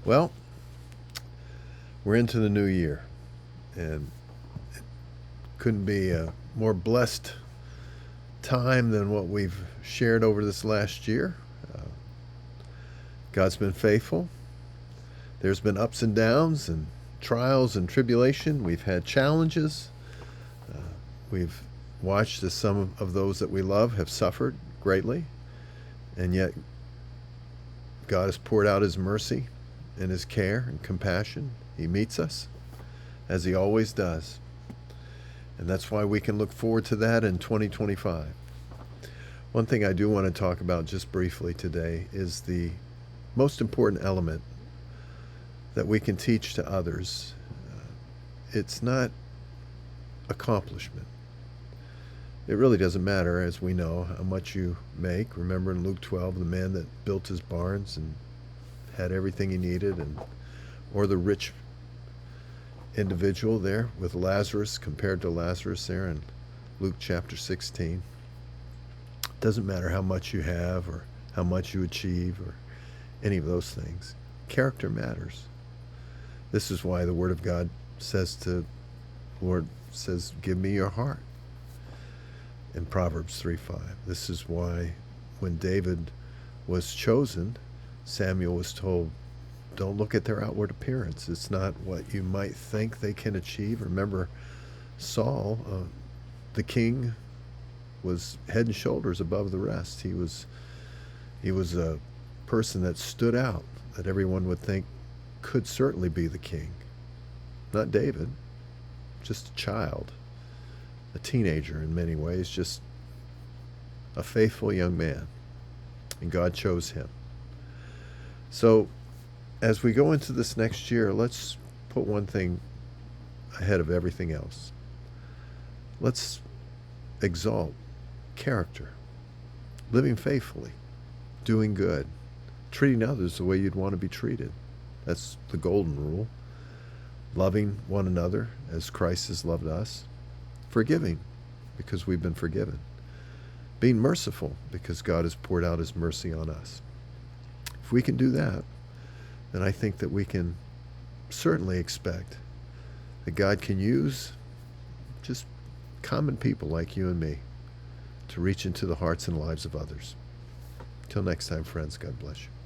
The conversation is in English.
Well, we're into the new year, and it couldn't be a more blessed time than what we've shared over this last year. Uh, God's been faithful. There's been ups and downs and trials and tribulation. We've had challenges. Uh, we've watched as some of those that we love have suffered greatly, and yet God has poured out His mercy and His care and compassion. He meets us as He always does. And that's why we can look forward to that in 2025. One thing I do want to talk about just briefly today is the most important element that we can teach to others. It's not accomplishment. It really doesn't matter, as we know, how much you make. Remember in Luke 12, the man that built his barns and had everything he needed, or the rich individual there with Lazarus, compared to Lazarus there in Luke chapter 16. It doesn't matter how much you have or how much you achieve or any of those things. Character matters. This is why the Word of God says Lord says, give me your heart in Proverbs 3:5. This is why when David was chosen, Samuel was told, don't look at their outward appearance. It's not what you might think they can achieve. Remember, Saul, the king, was head and shoulders above the rest. He was a person that stood out, that everyone would think could certainly be the king. Not David, just a child, a teenager in many ways, just a faithful young man. And God chose him. So as we go into this next year, let's put one thing ahead of everything else. Let's exalt character, living faithfully, doing good, treating others the way you'd want to be treated. That's the golden rule. Loving one another as Christ has loved us. Forgiving because we've been forgiven. Being merciful because God has poured out His mercy on us. If we can do that, then I think that we can certainly expect that God can use just common people like you and me to reach into the hearts and lives of others. Till next time, friends, God bless you.